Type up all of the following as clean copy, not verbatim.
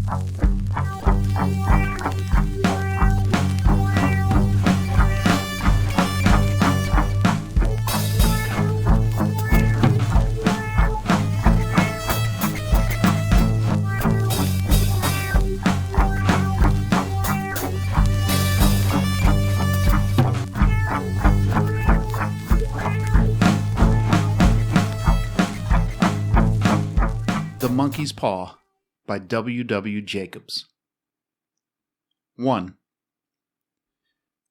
The Monkey's Paw by W. W. Jacobs. 1.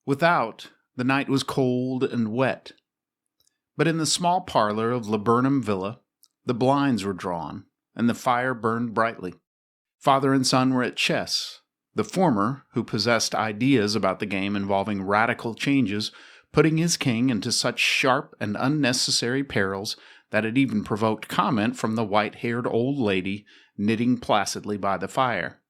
Without, the night was cold and wet, but in the small parlor of Laburnum Villa, the blinds were drawn, and the fire burned brightly. Father and son were at chess, the former, who possessed ideas about the game involving radical changes, putting his king into such sharp and unnecessary perils that it even provoked comment from the white-haired old lady knitting placidly by the fire.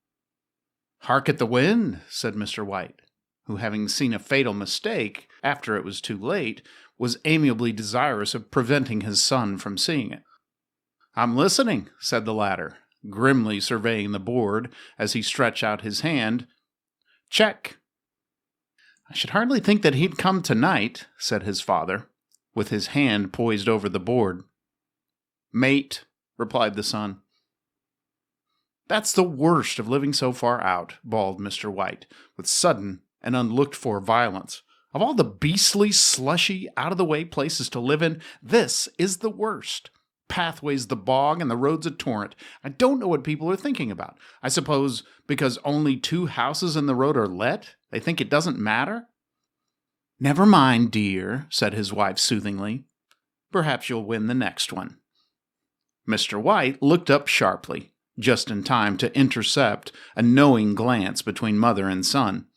"Hark at the wind," said Mr. White, who, having seen a fatal mistake after it was too late, was amiably desirous of preventing his son from seeing it. "I'm listening," said the latter, grimly surveying the board as he stretched out his hand. "Check." "I should hardly think that he'd come tonight," said his father, with his hand poised over the board. "Mate," replied the son. "That's the worst of living so far out," bawled Mr. White, with sudden and unlooked-for violence. "Of all the beastly, slushy, out-of-the-way places to live in, this is the worst. Pathway's the bog and the road's a torrent. I don't know what people are thinking about. I suppose because only 2 houses in the road are let, they think it doesn't matter?" "Never mind, dear," said his wife soothingly. "Perhaps you'll win the next one." Mr. White looked up sharply, just in time to intercept a knowing glance between mother and son.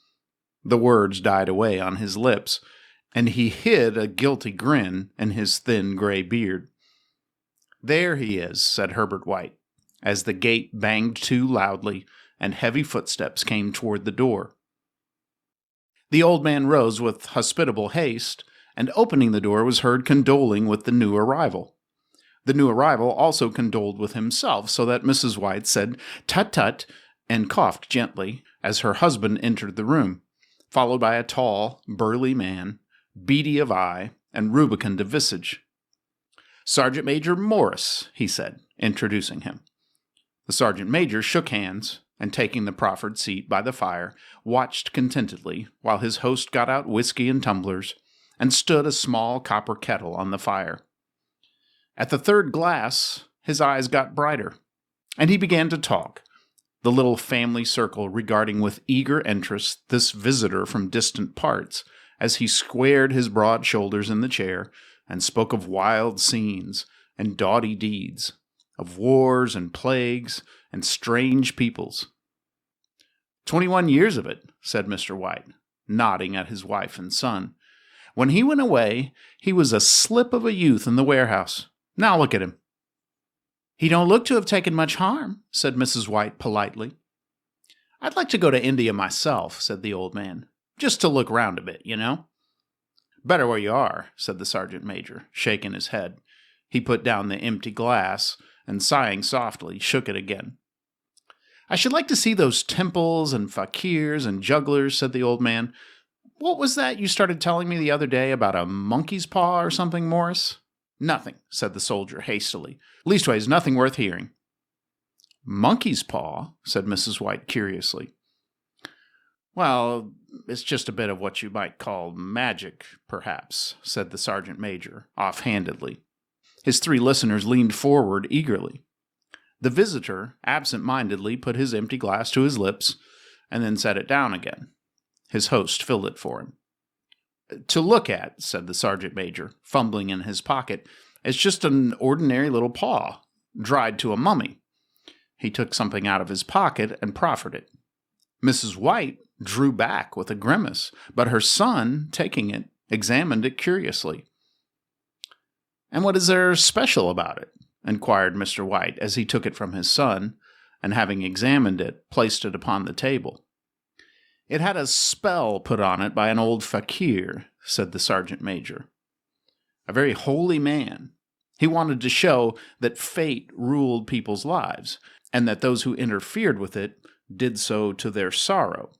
The words died away on his lips, and he hid a guilty grin in his thin gray beard. "There he is," said Herbert White, as the gate banged to loudly and heavy footsteps came toward the door. The old man rose with hospitable haste, and opening the door was heard condoling with the new arrival. The new arrival also condoled with himself, so that Mrs. White said "Tut-tut," and coughed gently as her husband entered the room, followed by a tall, burly man, beady of eye and rubicund of visage. "Sergeant Major Morris," he said, introducing him. The sergeant major shook hands, and taking the proffered seat by the fire, watched contentedly while his host got out whiskey and tumblers, and stood a small copper kettle on the fire. At the 3rd glass, his eyes got brighter, and he began to talk, the little family circle regarding with eager interest this visitor from distant parts, as he squared his broad shoulders in the chair and spoke of wild scenes and doughty deeds, of wars and plagues and strange peoples. 21 years of it," said Mr. White, nodding at his wife and son. "When he went away, he was a slip of a youth in the warehouse. Now look at him." "He don't look to have taken much harm," said Mrs. White politely. "I'd like to go to India myself," said the old man, "just to look round a bit, you know." "Better where you are," said the sergeant major, shaking his head. He put down the empty glass, and sighing softly, shook it again. "I should like to see those temples and fakirs and jugglers," said the old man. "What was that you started telling me the other day about a monkey's paw or something, Morris?" "Nothing," said the soldier hastily. "Leastways, nothing worth hearing." "Monkey's paw?" said Mrs. White curiously. "Well, it's just a bit of what you might call magic, perhaps," said the sergeant major, offhandedly. His 3 listeners leaned forward eagerly. The visitor absent-mindedly put his empty glass to his lips, and then set it down again. His host filled it for him. "To look at," said the sergeant major, fumbling in his pocket, "it's just an ordinary little paw, dried to a mummy." He took something out of his pocket and proffered it. Mrs. White drew back with a grimace, but her son, taking it, examined it curiously. "And what is there special about it?" inquired Mr. White as he took it from his son, and having examined it, placed it upon the table. "It had a spell put on it by an old fakir," said the sergeant major. "A very holy man. He wanted to show that fate ruled people's lives, and that those who interfered with it did so to their sorrow.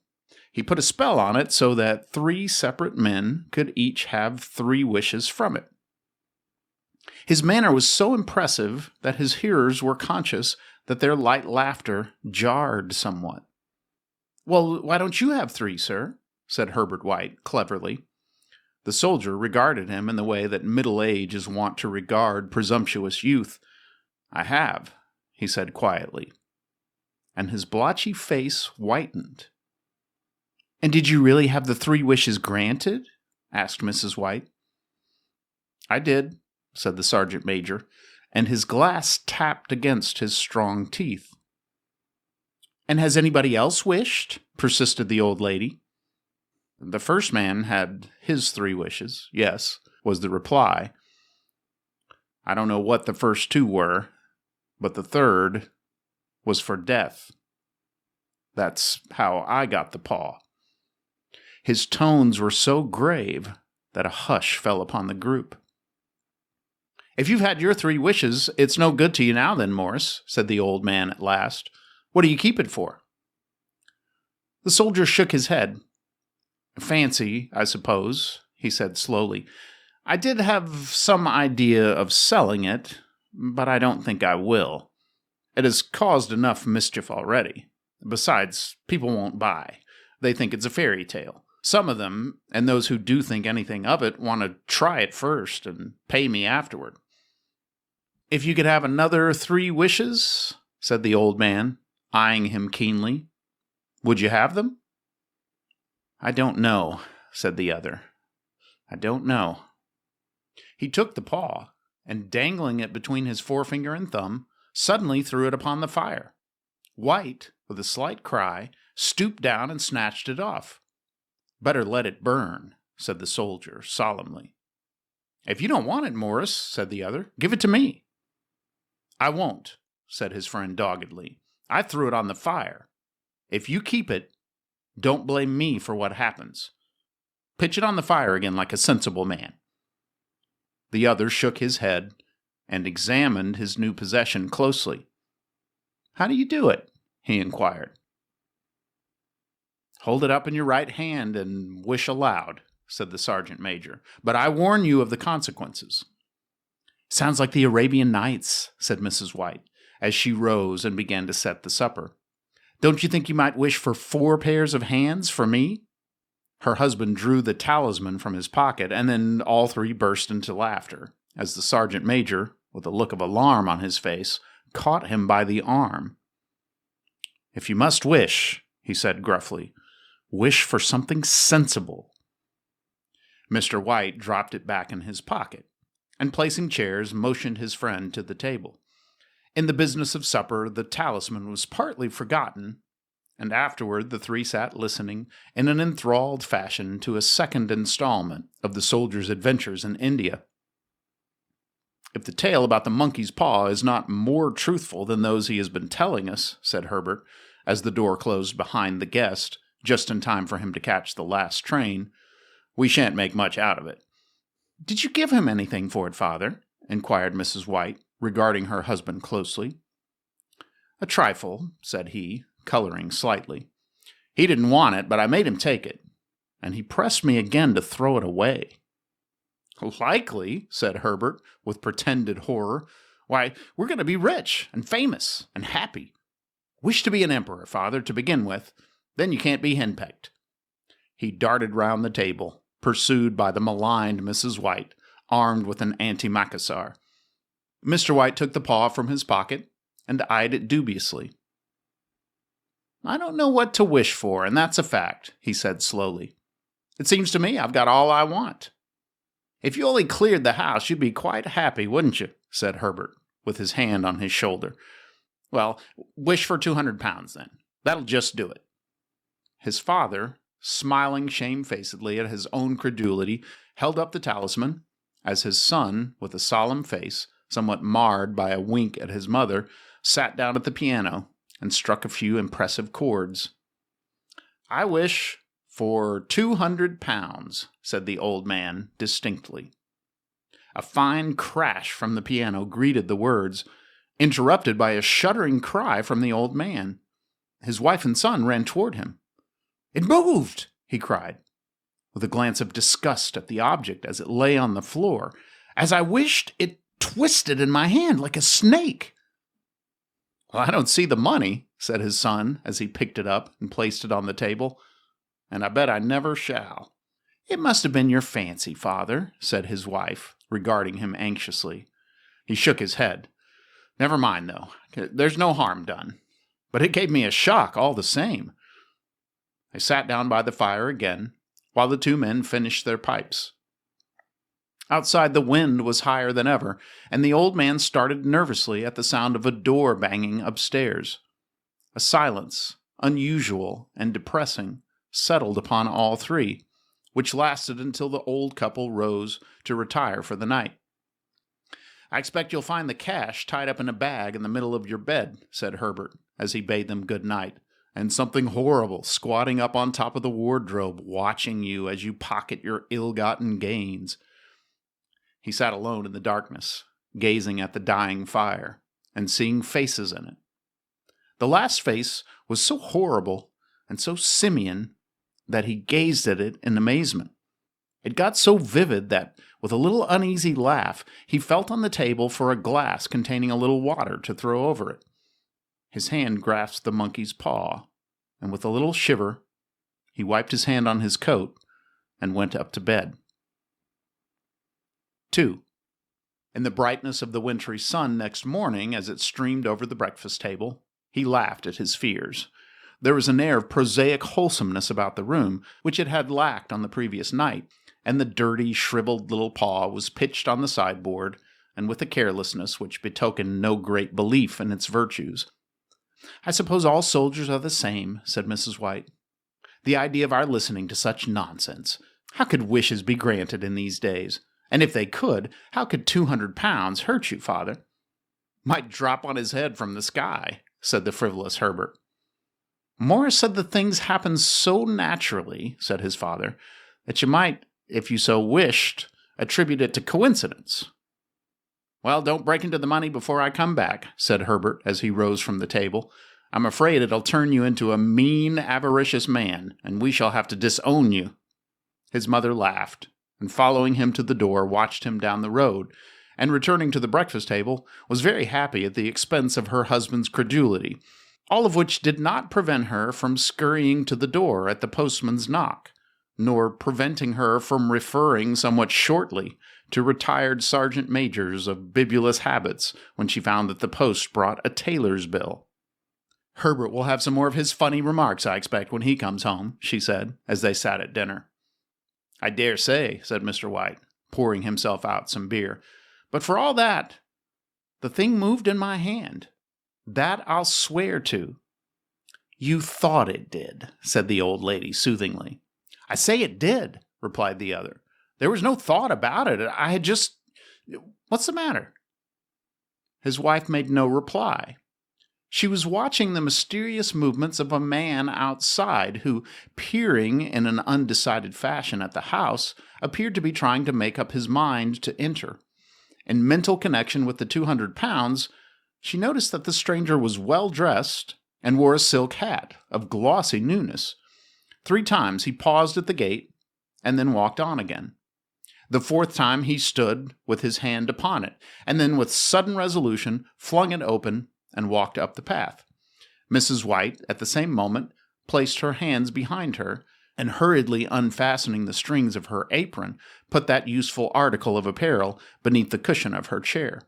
He put a spell on it so that 3 separate men could each have 3 wishes from it. His manner was so impressive that his hearers were conscious that their light laughter jarred somewhat. "Well, why don't you have 3, sir?" said Herbert White, cleverly. The soldier regarded him in the way that middle age is wont to regard presumptuous youth. "I have," he said quietly, and his blotchy face whitened. "And did you really have the 3 wishes granted?" asked Mrs. White. "I did," said the sergeant major, and his glass tapped against his strong teeth. "And has anybody else wished?" persisted the old lady. "The first man had his 3 wishes, yes," was the reply. "I don't know what the first 2 were, but the third was for death. That's how I got the paw." His tones were so grave that a hush fell upon the group. "If you've had your 3 wishes, it's no good to you now then, Morris," said the old man at last. "What do you keep it for?" The soldier shook his head. "Fancy, I suppose," he said slowly. "I did have some idea of selling it, but I don't think I will. It has caused enough mischief already. Besides, people won't buy. They think it's a fairy tale. Some of them, and those who do think anything of it, want to try it first and pay me afterward." "If you could have another 3 wishes," said the old man, eyeing him keenly, "would you have them?" "I don't know," said the other. "I don't know." He took the paw, and dangling it between his forefinger and thumb, suddenly threw it upon the fire. White, with a slight cry, stooped down and snatched it off. "Better let it burn," said the soldier solemnly. "If you don't want it, Morris," said the other, "give it to me." "I won't," said his friend doggedly. "I threw it on the fire. If you keep it, don't blame me for what happens. Pitch it on the fire again like a sensible man." The other shook his head and examined his new possession closely. "How do you do it?" he inquired. "Hold it up in your right hand and wish aloud," said the sergeant major. "But I warn you of the consequences." "Sounds like the Arabian Nights," said Mrs. White, as she rose and began to set the supper. "Don't you think you might wish for 4 pairs of hands for me?" Her husband drew the talisman from his pocket, and then all 3 burst into laughter, as the sergeant major, with a look of alarm on his face, caught him by the arm. "If you must wish," he said gruffly, "wish for something sensible." Mr. White dropped it back in his pocket, and placing chairs, motioned his friend to the table. In the business of supper, the talisman was partly forgotten, and afterward the 3 sat listening in an enthralled fashion to a second installment of the soldier's adventures in India. "If the tale about the monkey's paw is not more truthful than those he has been telling us," said Herbert, as the door closed behind the guest, just in time for him to catch the last train, "we shan't make much out of it." "Did you give him anything for it, father?" inquired Mrs. White, regarding her husband closely. "A trifle," said he, coloring slightly. "He didn't want it, but I made him take it, and he pressed me again to throw it away." "Likely," said Herbert, with pretended horror. "Why, we're going to be rich and famous and happy. Wish to be an emperor, father, to begin with. Then you can't be henpecked." He darted round the table, pursued by the maligned Mrs. White, armed with an antimacassar. Mr. White took the paw from his pocket and eyed it dubiously. "I don't know what to wish for, and that's a fact," he said slowly. "It seems to me I've got all I want." "If you only cleared the house, you'd be quite happy, wouldn't you?" said Herbert, with his hand on his shoulder. "Well, wish for 200 pounds, then. That'll just do it." His father, smiling shamefacedly at his own credulity, held up the talisman, as his son, with a solemn face, somewhat marred by a wink at his mother, sat down at the piano and struck a few impressive chords. "I wish for 200 pounds, said the old man distinctly. A fine crash from the piano greeted the words, interrupted by a shuddering cry from the old man. His wife and son ran toward him. "It moved!" he cried, with a glance of disgust at the object as it lay on the floor. "As I wished, it twisted in my hand like a snake." "Well, I don't see the money," said his son as he picked it up and placed it on the table, "and I bet I never shall." "It must have been your fancy, father," said his wife, regarding him anxiously. He shook his head. "Never mind, though. There's no harm done. But it gave me a shock all the same." They sat down by the fire again, while the two men finished their pipes. Outside, the wind was higher than ever, and the old man started nervously at the sound of a door banging upstairs. A silence, unusual and depressing, settled upon all three, which lasted until the old couple rose to retire for the night. "I expect you'll find the cash tied up in a bag in the middle of your bed," said Herbert, as he bade them good night, "and something horrible squatting up on top of the wardrobe, watching you as you pocket your ill-gotten gains." He sat alone in the darkness, gazing at the dying fire, and seeing faces in it. The last face was so horrible and so simian that he gazed at it in amazement. It got so vivid that, with a little uneasy laugh, he felt on the table for a glass containing a little water to throw over it. His hand grasped the monkey's paw, and with a little shiver, he wiped his hand on his coat and went up to bed. 2. In the brightness of the wintry sun next morning, as it streamed over the breakfast table, he laughed at his fears. There was an air of prosaic wholesomeness about the room, which it had lacked on the previous night, and the dirty, shriveled little paw was pitched on the sideboard, and with a carelessness which betokened no great belief in its virtues. "I suppose all soldiers are the same," said Mrs. White. "The idea of our listening to such nonsense! How could wishes be granted in these days? And if they could, how could 200 pounds hurt you, father?" "Might drop on his head from the sky," said the frivolous Herbert. "Morris said the things happen so naturally," said his father, "that you might, if you so wished, attribute it to coincidence." "Well, don't break into the money before I come back," said Herbert as he rose from the table. "I'm afraid it'll turn you into a mean, avaricious man, and we shall have to disown you." His mother laughed, and following him to the door, watched him down the road, and returning to the breakfast table, was very happy at the expense of her husband's credulity, all of which did not prevent her from scurrying to the door at the postman's knock, nor preventing her from referring somewhat shortly to retired sergeant majors of bibulous habits when she found that the post brought a tailor's bill. "Herbert will have some more of his funny remarks, I expect, when he comes home," she said, as they sat at dinner. "I dare say," said Mr. White, pouring himself out some beer. "But for all that, the thing moved in my hand. That I'll swear to." "You thought it did," said the old lady soothingly. "I say it did," replied the other. "There was no thought about it. I had just... What's the matter?" His wife made no reply. She was watching the mysterious movements of a man outside who, peering in an undecided fashion at the house, appeared to be trying to make up his mind to enter. In mental connection with the 200 pounds, she noticed that the stranger was well dressed and wore a silk hat of glossy newness. 3 times he paused at the gate and then walked on again. The 4th time he stood with his hand upon it, and then with sudden resolution flung it open and walked up the path. Mrs. White, at the same moment, placed her hands behind her, and hurriedly unfastening the strings of her apron, put that useful article of apparel beneath the cushion of her chair.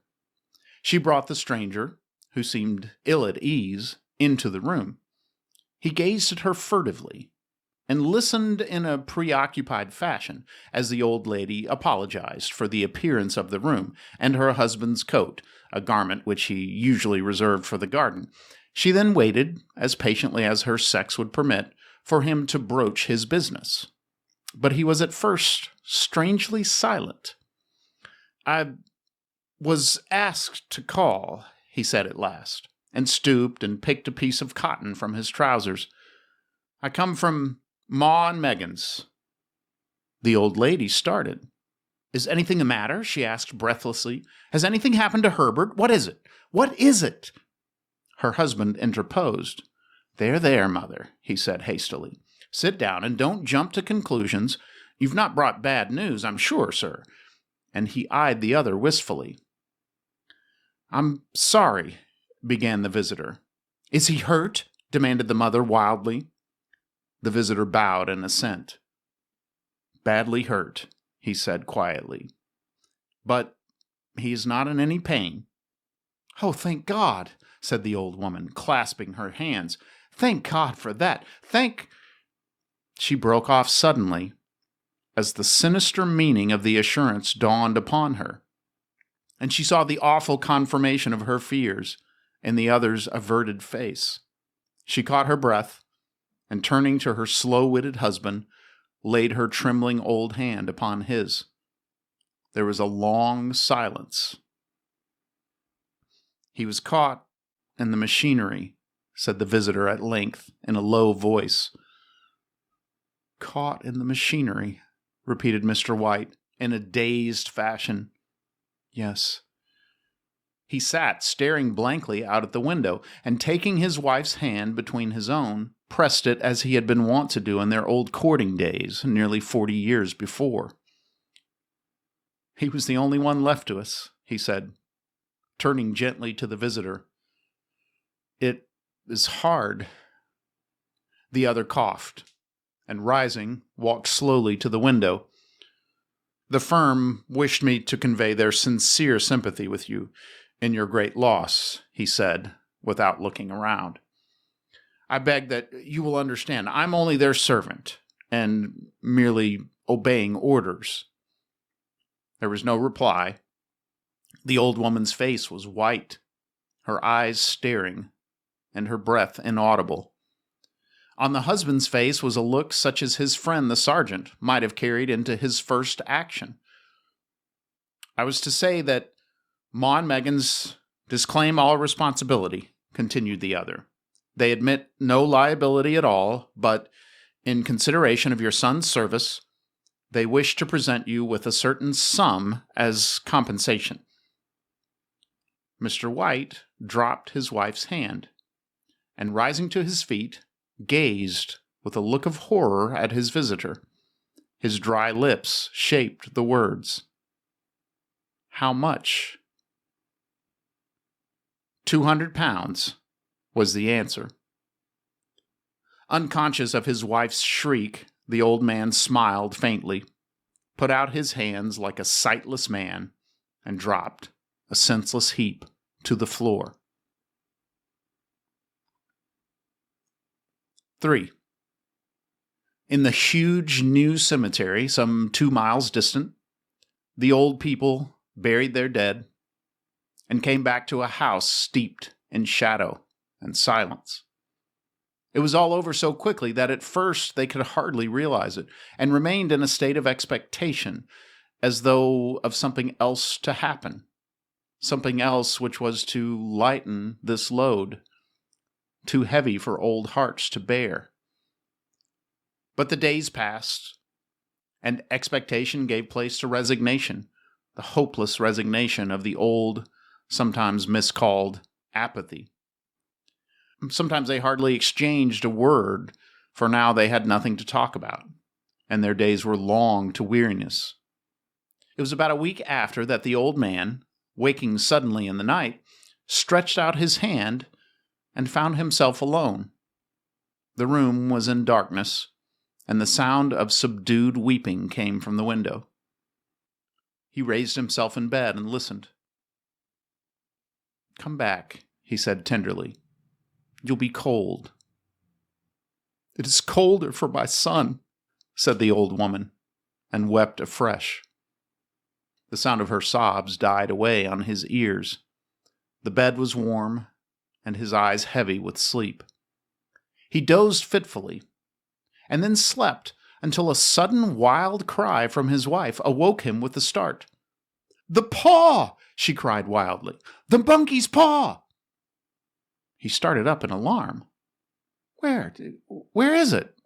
She brought the stranger, who seemed ill at ease, into the room. He gazed at her furtively, and listened in a preoccupied fashion as the old lady apologized for the appearance of the room and her husband's coat, a garment which he usually reserved for the garden. She then waited, as patiently as her sex would permit, for him to broach his business. But he was at first strangely silent. "I was asked to call," he said at last, and stooped and picked a piece of cotton from his trousers. "I come from Ma and Megan's." The old lady started. "Is anything the matter?" she asked breathlessly. "Has anything happened to Herbert? What is it? What is it?" Her husband interposed. There, there, mother, he said hastily. Sit down and don't jump to conclusions. You've not brought bad news, I'm sure, sir. And he eyed the other wistfully. I'm sorry, began the visitor. Is he hurt? Demanded the mother wildly. The visitor bowed in assent. Badly hurt, he said quietly. But he is not in any pain. Oh, thank God, said the old woman, clasping her hands. Thank God for that. She broke off suddenly as the sinister meaning of the assurance dawned upon her, and she saw the awful confirmation of her fears in the other's averted face. She caught her breath, and turning to her slow-witted husband, laid her trembling old hand upon his. There was a long silence. He was caught in the machinery, said the visitor at length in a low voice. Caught in the machinery, repeated Mr. White in a dazed fashion. Yes. He sat staring blankly out at the window, and taking his wife's hand between his own, pressed it as he had been wont to do in their old courting days, nearly 40 years before. He was the only one left to us, he said, turning gently to the visitor. It is hard. The other coughed, and rising, walked slowly to the window. The firm wished me to convey their sincere sympathy with you in your great loss, he said, without looking around. I beg that you will understand I'm only their servant, and merely obeying orders. There was no reply. The old woman's face was white, her eyes staring, and her breath inaudible. On the husband's face was a look such as his friend the sergeant might have carried into his first action. I was to say that Ma and Meggins disclaim all responsibility, continued the other. They admit no liability at all, but in consideration of your son's service, they wish to present you with a certain sum as compensation. Mr. White dropped his wife's hand, and rising to his feet, gazed with a look of horror at his visitor. His dry lips shaped the words. How much? 200 pounds, was the answer. Unconscious of his wife's shriek, the old man smiled faintly, put out his hands like a sightless man, and dropped, a senseless heap, to the floor. 3. In the huge new cemetery, some 2 miles distant, the old people buried their dead and came back to a house steeped in shadow and silence. It was all over so quickly that at first they could hardly realize it, and remained in a state of expectation, as though of something else to happen, something else which was to lighten this load, too heavy for old hearts to bear. But the days passed, and expectation gave place to resignation, the hopeless resignation of the old, sometimes miscalled, apathy. Sometimes they hardly exchanged a word, for now they had nothing to talk about, and their days were long to weariness. It was about a week after that the old man, waking suddenly in the night, stretched out his hand and found himself alone. The room was in darkness, and the sound of subdued weeping came from the window. He raised himself in bed and listened. "Come back," he said tenderly. "You'll be cold." "It is colder for my son," said the old woman, and wept afresh. The sound of her sobs died away on his ears. The bed was warm, and his eyes heavy with sleep. He dozed fitfully, and then slept until a sudden wild cry from his wife awoke him with a start. "The paw!" she cried wildly. "The monkey's paw!" He started up in alarm. Where is it?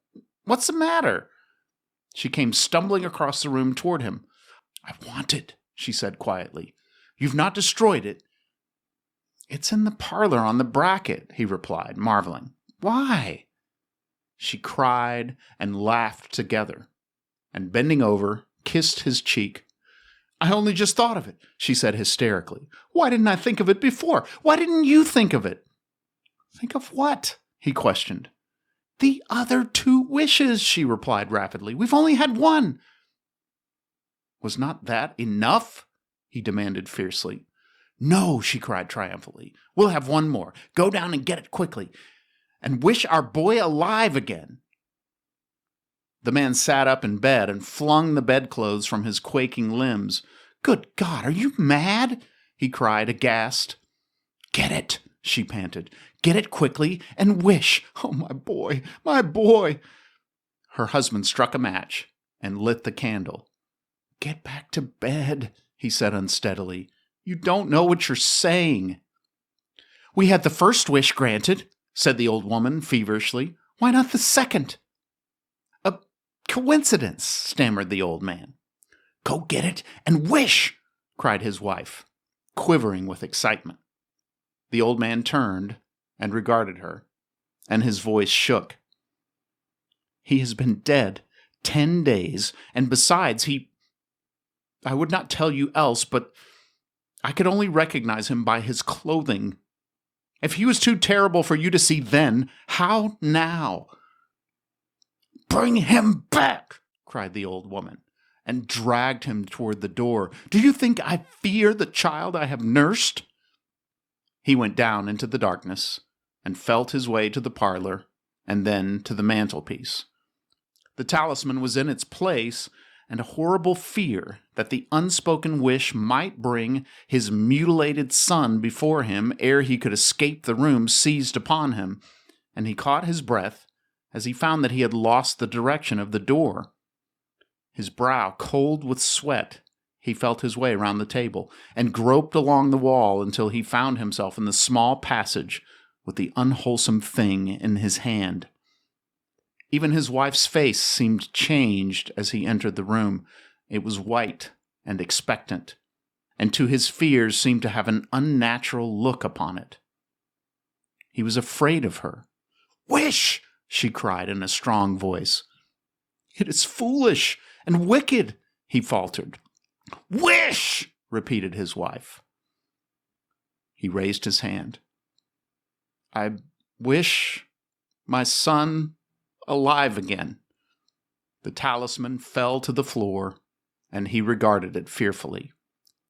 What's the matter?" She came stumbling across the room toward him. "I want it," she said quietly. "You've not destroyed it?" "It's in the parlor on the bracket," he replied, marveling. Why?" She cried and laughed together, and bending over, kissed his cheek. "I only just thought of it," she said hysterically. "Why didn't I think of it before? Why didn't you think of it?" "Think of what?" he questioned. "The other 2 wishes," she replied rapidly. "We've only had one." "Was not that enough?" he demanded fiercely. "No," she cried triumphantly. "We'll have one more. Go down and get it quickly. And wish our boy alive again." The man sat up in bed and flung the bedclothes from his quaking limbs. "Good God, are you mad?" he cried, aghast. "Get it," she panted. "Get it quickly and wish. Oh, my boy, my boy." Her husband struck a match and lit the candle. "Get back to bed," he said unsteadily. "You don't know what you're saying." "We had the first wish granted," said the old woman feverishly. "Why not the second?" "A coincidence," stammered the old man. "Go get it and wish," cried his wife, quivering with excitement. The old man turned and regarded her, and his voice shook. "He has been dead 10 days, and besides, I would not tell you else, but I could only recognize him by his clothing. If he was too terrible for you to see then, how now?" "Bring him back," cried the old woman, and dragged him toward the door. "Do you think I fear the child I have nursed?" He went down into the darkness and felt his way to the parlor and then to the mantelpiece. The talisman was in its place, and a horrible fear that the unspoken wish might bring his mutilated son before him ere he could escape the room seized upon him, and he caught his breath as he found that he had lost the direction of the door. His brow cold with sweat, he felt his way round the table and groped along the wall until he found himself in the small passage with the unwholesome thing in his hand. Even his wife's face seemed changed as he entered the room. It was white and expectant, and to his fears seemed to have an unnatural look upon it. He was afraid of her. "Wish!" she cried in a strong voice. "It is foolish and wicked," he faltered. "Wish!" repeated his wife. He raised his hand. "I wish my son alive again." The talisman fell to the floor, and he regarded it fearfully.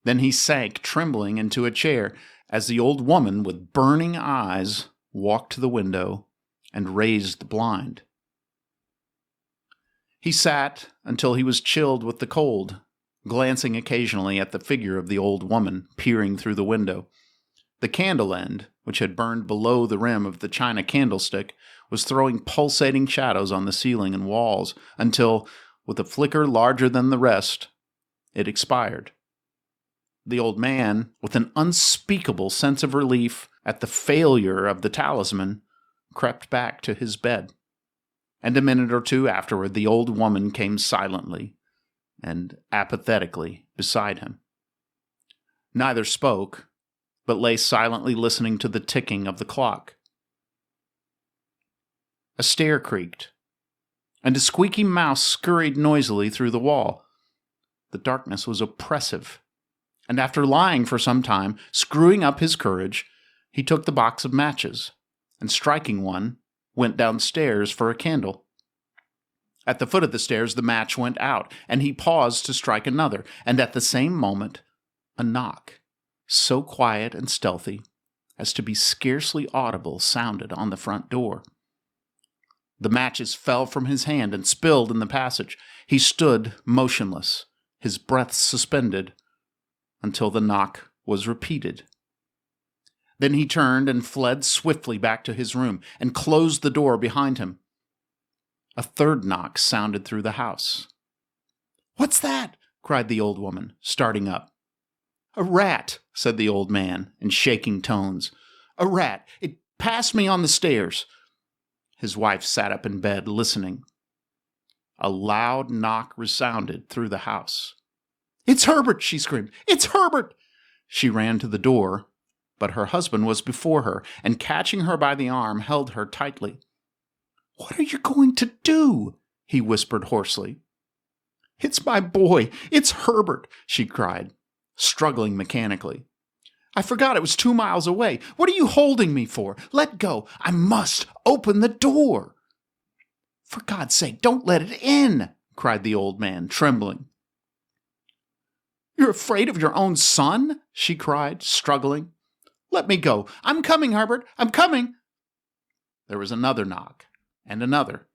Then he sank trembling into a chair as the old woman with burning eyes walked to the window and raised the blind. He sat until he was chilled with the cold, glancing occasionally at the figure of the old woman peering through the window. The candle end, which had burned below the rim of the china candlestick, was throwing pulsating shadows on the ceiling and walls until, with a flicker larger than the rest, it expired. The old man, with an unspeakable sense of relief at the failure of the talisman, crept back to his bed. And a minute or two afterward, the old woman came silently and apathetically beside him. Neither spoke, but lay silently listening to the ticking of the clock. A stair creaked, and a squeaky mouse scurried noisily through the wall. The darkness was oppressive, and after lying for some time, screwing up his courage, he took the box of matches, and striking one, went downstairs for a candle. At the foot of the stairs the match went out, and he paused to strike another, and at the same moment a knock, so quiet and stealthy as to be scarcely audible, sounded on the front door. The matches fell from his hand and spilled in the passage. He stood motionless, his breath suspended, until the knock was repeated. Then he turned and fled swiftly back to his room and closed the door behind him. A third knock sounded through the house. "What's that?" cried the old woman, starting up. "A rat," said the old man in shaking tones. "A rat. It passed me on the stairs." His wife sat up in bed, listening. A loud knock resounded through the house. "It's Herbert!" she screamed. "It's Herbert!" She ran to the door, but her husband was before her, and catching her by the arm, held her tightly. "What are you going to do?" he whispered hoarsely. "It's my boy. It's Herbert," she cried, struggling mechanically. "I forgot it was 2 miles away. What are you holding me for? Let go. I must open the door." "For God's sake, don't let it in," cried the old man, trembling. "You're afraid of your own son?" she cried, struggling. "Let me go. I'm coming, Herbert. I'm coming." There was another knock, and another.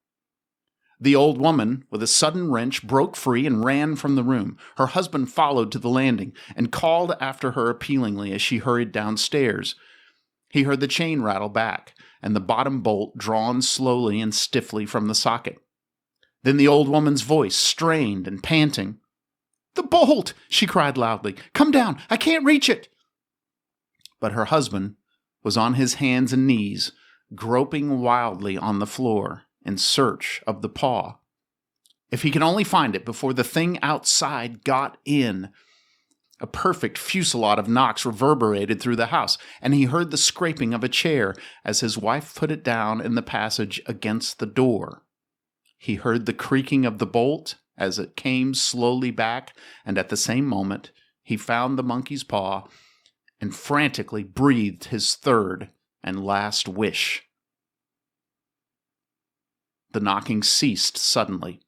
The old woman, with a sudden wrench, broke free and ran from the room. Her husband followed to the landing and called after her appealingly as she hurried downstairs. He heard the chain rattle back and the bottom bolt drawn slowly and stiffly from the socket. Then the old woman's voice, strained and panting. "The bolt!" she cried loudly. "Come down! I can't reach it!" But her husband was on his hands and knees, groping wildly on the floor in search of the paw. If he could only find it before the thing outside got in. A perfect fusillade of knocks reverberated through the house, and he heard the scraping of a chair as his wife put it down in the passage against the door. He heard the creaking of the bolt as it came slowly back, and at the same moment he found the monkey's paw and frantically breathed his third and last wish. The knocking ceased suddenly,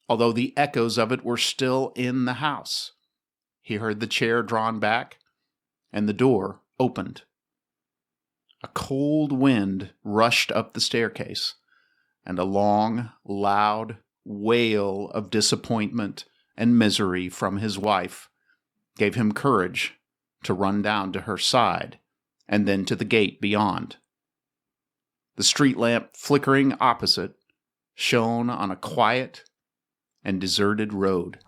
although the echoes of it were still in the house. He heard the chair drawn back, and the door opened. A cold wind rushed up the staircase, and a long, loud wail of disappointment and misery from his wife gave him courage to run down to her side and then to the gate beyond. The street lamp flickering opposite shone on a quiet and deserted road.